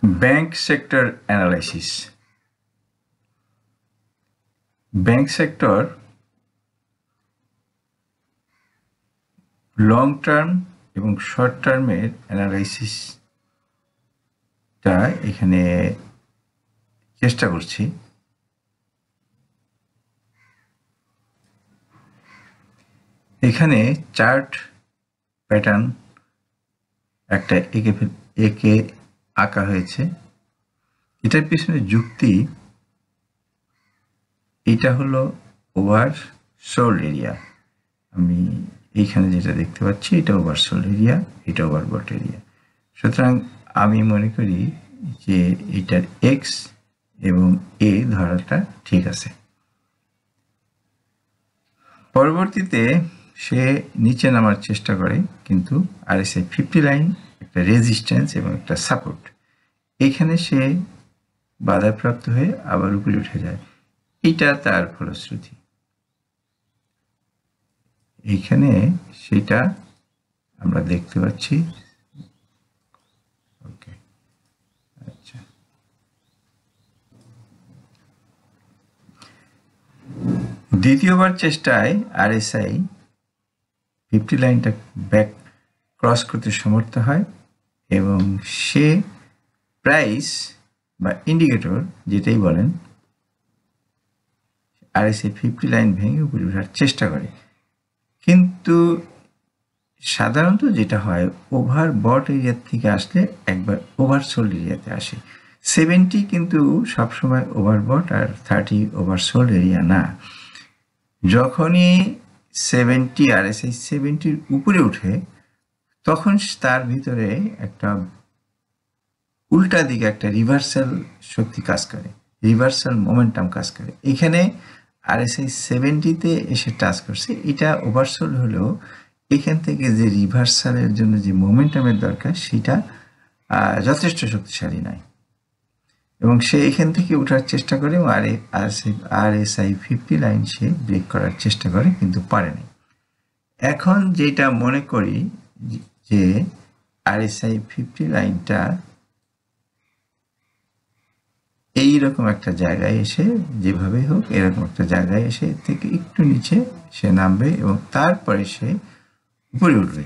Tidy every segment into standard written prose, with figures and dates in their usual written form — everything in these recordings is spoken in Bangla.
Bank sector analysis. Bank sector long term এবং শর্ট টার্মের অ্যানালাইসিসটা এখানে চেষ্টা করছি। এখানে চার্ট প্যাটার্ন একটা একে আঁকা হয়েছে। এটার পিছনে যুক্তি, এটা হলো ওভারসোল্ড এরিয়া। আমি এইখানে যেটা দেখতে পাচ্ছি এটা ওভারসোল্ড এরিয়া, এটা ওভারবট এরিয়া। সুতরাং আমি মনে করি যে এটার এক্স এবং এ ধরাটা ঠিক আছে। পরবর্তীতে সে নিচে নামার চেষ্টা করে, কিন্তু RSI 50 লাইন একটা রেজিস্ট্যান্স এবং একটা সাপোর্ট, এখানে সে বাধাপ্রাপ্ত হয়ে আবার উপরে উঠে যায়। এটা তার ফলশ্রুতি। এইখানে সেটা আমরা দেখতে পাচ্ছি। ওকে, আচ্ছা, দ্বিতীয়বার চেষ্টায় RSI 50 লাইনটা ব্যাক ক্রস করতে সমর্থ হয় এবং সে প্রাইস বা ইন্ডিকেটর যেটাই বলেন RSI 50 লাইন ভেঙে উপরে ওঠার চেষ্টা করে। কিন্তু সাধারণত যেটা হয়, ওভারবট এরিয়ার থেকে আসলে একবার ওভারসোল্ড এরিয়াতে আসে। 70 কিন্তু সবসময় ওভারবট আর 30 ওভারসোল্ড এরিয়া না। যখনই 70 RSI 70-র উপরে উঠে, তখন তার ভিতরে একটা উল্টা দিকে একটা রিভার্সাল শক্তি কাজ করে, রিভার্সাল মোমেন্টাম কাজ করে। এখানে RSI 70-তে এসে টাচ করছে, এটা ওভারসোল্ড হলেও এখান থেকে যে রিভার্সালের জন্য যে মোমেন্টামের দরকার সেটা যথেষ্ট শক্তিশালী নয়, এবং সে এখান থেকে ওঠার চেষ্টা করে এবং RSI 50 লাইন সে ব্রেক করার চেষ্টা করে, কিন্তু পারেনি। এখন যেটা মনে করি যে RSI 50 লাইনটা এইরকম একটা জায়গায় এসে, যেভাবে হোক এরকম একটা জায়গায় এসে থেকে একটু নিচে সে নামবে এবং তারপরে সে উপরে উঠবে।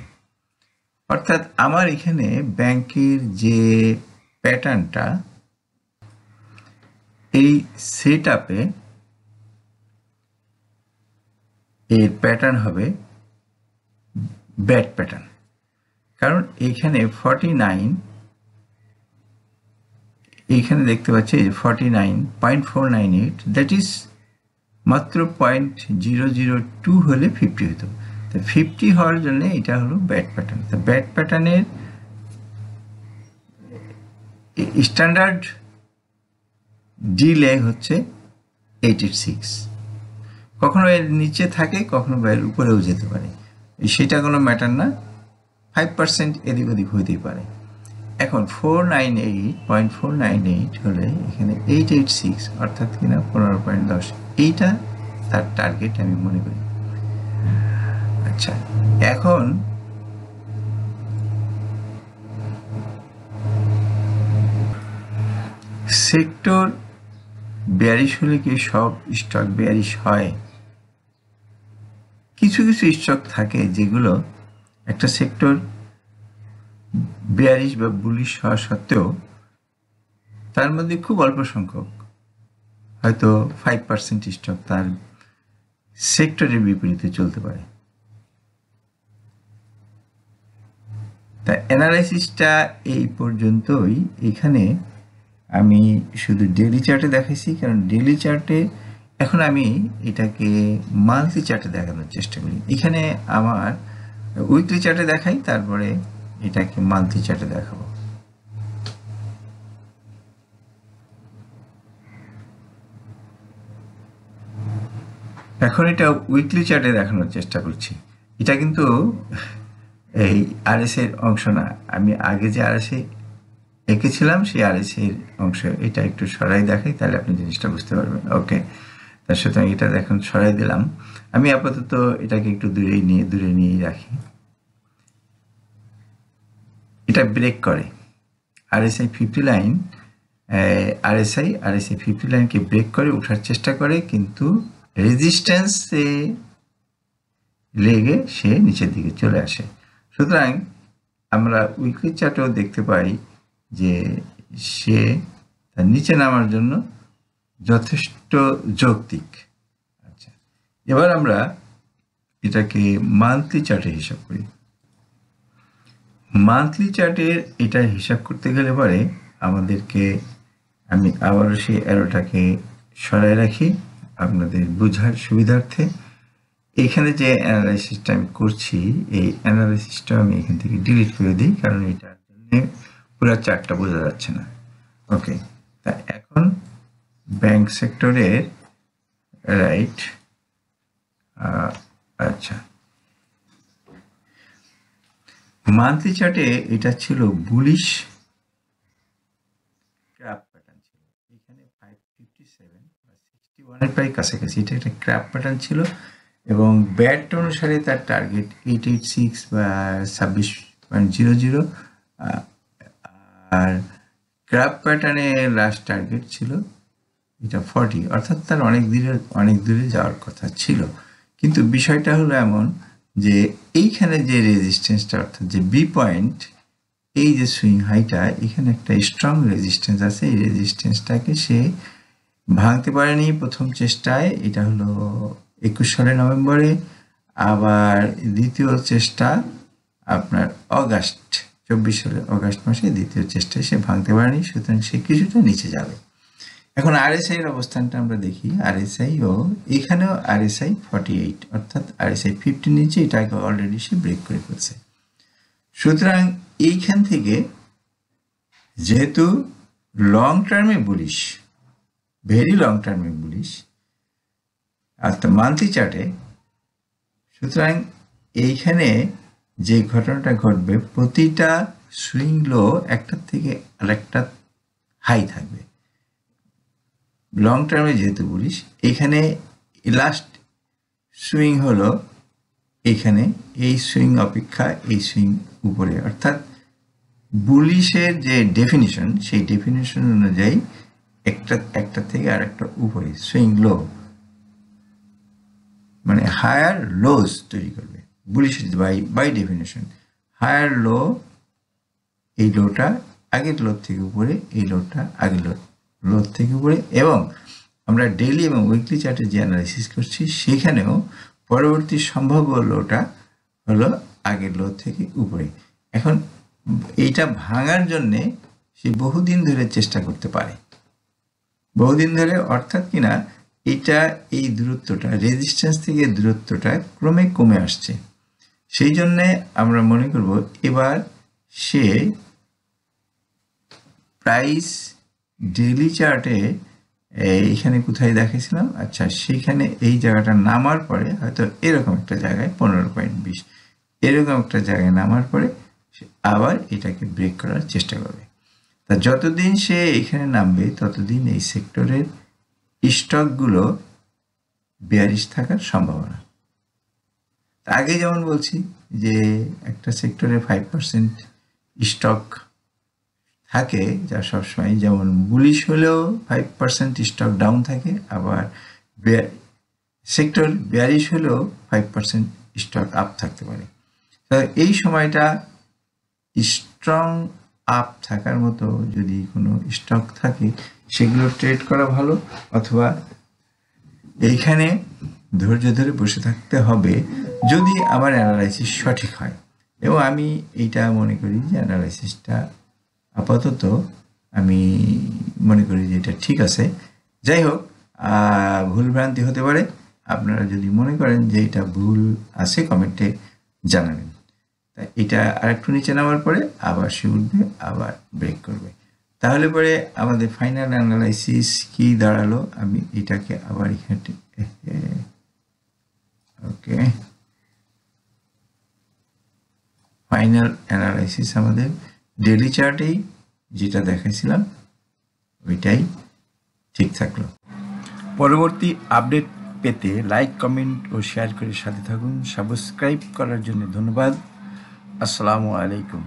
অর্থাৎ আমার এখানে ব্যাংকের যে প্যাটার্নটা, এই সেট আপে এর প্যাটার্ন হবে ব্যাট প্যাটার্ন। কারণ এখানে 49, এইখানে দেখতে পাচ্ছি 49.498, দ্যাট ইজ মাত্র 0.002 হলে 50 হতো। তো 50 হওয়ার জন্য এটা হলো ব্যাট প্যাটার্ন। তো ব্যাট প্যাটার্নের স্ট্যান্ডার্ড ডিলে হচ্ছে 86। কখনো এর নিচে থাকে, কখনো এর উপরেও যেতে পারে, সেটা কোনো ম্যাটার না, 5% এদিক ওদিক হইতেই পারে। এখন 498.498 হলে এখানে 886, অর্থাৎ কিনা 15.10, এইটা তার টার্গেট আমি মনে করি। আচ্ছা, এখন সেক্টর বেয়ারিশ হলে কি সব স্টক বেয়ারিশ হয়? কিছু কিছু স্টক থাকে যেগুলো একটা সেক্টর বেয়ারিশ বা বুলিশ হওয়া সত্ত্বেও তার মধ্যে খুব অল্প সংখ্যক, হয়তো 5% স্টক তার সেক্টরের বিপরীতে চলতে পারে। তা অ্যানালাইসিসটা এই পর্যন্তই। এখানে আমি শুধু ডেইলি চার্টে দেখাইছি, কারণ ডেইলি চার্টে এখন আমি এটাকে মান্থলি চার্টে দেখানোর চেষ্টা করি। এখানে আমার উইকলি চার্টে দেখাই, তারপরে এটাকে মান্থলি চার্টে দেখাবো। এখন এটা উইকলি চার্টে দেখানোর চেষ্টা করছি। এটা কিন্তু এই RSI এর অংশ না, আমি আগে যে RSI এঁকেছিলাম সেই RSI এর অংশ। এটা একটু সরাই দেখাই, তাহলে আপনি জিনিসটা বুঝতে পারবেন। ওকে, তার সুতরাং এটা দেখুন সরাই দিলাম। আমি আপাতত এটাকে একটু দূরে নিয়ে রাখি। এটা ব্রেক করে, RSI 50 লাইন RSI 50 লাইনকে ব্রেক করে ওঠার চেষ্টা করে, কিন্তু রেজিস্ট্যান্সে লেগে সে নিচের দিকে চলে আসে। সুতরাং আমরা উইকলি চার্টেও দেখতে পাই যে সে তার নিচে নামার জন্য যথেষ্ট যৌক্তিক। আচ্ছা, এবার আমরা এটাকে মান্থলি চার্টে হিসাব করি। মান্থলি চার্টের এটা হিসাব করতে গেলে পরে আমাদেরকে, আমি আবারও সেই অ্যারোটাকে সরাই রাখি আপনাদের বোঝার সুবিধার্থে। এখানে যে অ্যানালাইসিসটা আমি করছি, এই অ্যানালাইসিসটা আমি এখান থেকে ডিলিট করে দিই, কারণ এটার জন্য পুরো চার্টটা বোঝা যাচ্ছে না। ওকে, তা এখন ব্যাংক সেক্টরের রাইট, আচ্ছা, মান্থলি চার্টে এটা ছিল বুলিশ ক্র্যাপ প্যাটার্ন ছিল, এখানে 557 বা 61 এর প্রায় কাছাকাছি এটা একটা ক্র্যাপ প্যাটার্ন ছিল, এবং ব্যাট অনুসারে তার টার্গেট 886 বা 26.00, আর ক্র্যাপ প্যাটার্নে লাস্ট টার্গেট ছিল এটা 40, অর্থাৎ তার অনেক দূরে যাওয়ার কথা ছিল। কিন্তু বিষয়টা হলো এমন যে এইখানে যে রেজিস্ট্যান্সটা, অর্থাৎ যে বি পয়েন্ট, এই যে সুইং হাইটা, এখানে একটা স্ট্রং রেজিস্ট্যান্স আছে। এই রেজিস্ট্যান্সটাকে সে ভাঙতে পারেনি প্রথম চেষ্টায়, এটা হলো 21 সালের নভেম্বরে। আবার দ্বিতীয় চেষ্টা আপনার 24 সালের অগাস্ট মাসে দ্বিতীয় চেষ্টায় সে ভাঙতে পারেনি, সুতরাং সে কিছুটা নিচে যাবে। এখন RSI এর অবস্থানটা আমরা দেখি, RSI ও এখানেও RSI 48, অর্থাৎ RSI 50 নিচে, এটাকে অলরেডি সে ব্রেক করে ফেলছে। সুতরাং এইখান থেকে যেহেতু লং টার্মে বুলিশ, ভেরি লং টার্মে বুলিশ অর্থাৎ মান্থলি চার্টে, সুতরাং এইখানে যে ঘটনাটা ঘটবে, প্রতিটা সুইং লো একটার থেকে আরেকটা হাই থাকবে। লং টার্মে যেহেতু বুলিশ, এখানে লাস্ট সুইং হলো এখানে, এই সুইং অপেক্ষা এই সুইং উপরে, অর্থাৎ বুলিশের যে ডেফিনিশন, সেই ডেফিনিশন অনুযায়ী একটা থেকে আর একটা উপরে সুইং লো, মানে হায়ার লোজ তৈরি করবে বুলিশের বাই ডেফিনিশন। হায়ার লো, এই লোটা আগের লোর থেকে উপরে, এই লোটা আগের লোর থেকে উপরে, এবং আমরা ডেইলি এবং উইকলি চার্টে যে অ্যানালাইসিস করছি সেখানেও পরবর্তী সম্ভাব্য লোটা হলো আগের লো থেকে উপরে। এখন এইটা ভাঙার জন্যে সে বহুদিন ধরে চেষ্টা করতে পারে, বহুদিন ধরে, অর্থাৎ কিনা এটা এই দূরত্বটা, রেজিস্ট্যান্স থেকে দূরত্বটা ক্রমে কমে আসছে। সেই জন্যে আমরা মনে করব এবার সে প্রাইস ডেইলি চার্টে এইখানে কোথায় দেখেছিলাম, আচ্ছা সেইখানে এই জায়গাটা নামার পরে হয়তো এরকম একটা জায়গায় 15.20 এরকম একটা জায়গায় নামার পরে সে আবার এটাকে ব্রেক করার চেষ্টা করবে। তা যতদিন সে এখানে নামবে ততদিন এই সেক্টরের স্টকগুলো বেয়ারিশ থাকার সম্ভাবনা। আগে যেমন বলছি যে একটা সেক্টরে 5% স্টক থাকে, যা সবসময়, যেমন বুলিশ হলেও 5% স্টক ডাউন থাকে, আবার সেক্টর বেয়ারিশ হলেও 5% স্টক আপ থাকতে পারে। তো এই সময়টা স্ট্রং আপ থাকার মতো যদি কোনো স্টক থাকে সেগুলো ট্রেড করা ভালো, অথবা এইখানে ধৈর্য ধরে বসে থাকতে হবে যদি আমার অ্যানালাইসিস সঠিক হয়। এবং আমি এইটা মনে করি যে অ্যানালাইসিসটা আপাতত আমি মনে করি যে এটা ঠিক আছে। যাই হোক, ভুলভ্রান্তি হতে পারে, আপনারা যদি মনে করেন যে এটা ভুল আছে কমেন্টে জানাবেন। তা এটা আরেকটু নিচে নামার পরে আবার সে উঠবে, আবার ব্রেক করবে। তাহলে পরে আমাদের ফাইনাল অ্যানালাইসিস কি দাঁড়ালো, আমি এটাকে আবার এখানে, ওকে, ফাইনাল অ্যানালাইসিস আমাদের ডেইলি চার্টেই যেটা দেখাইছিলাম ওইটাই ঠিক থাকলো। পরবর্তী আপডেট পেতে লাইক, কমেন্ট ও শেয়ার করে সাথে থাকুন। সাবস্ক্রাইব করার জন্য ধন্যবাদ। আসসালামু আলাইকুম।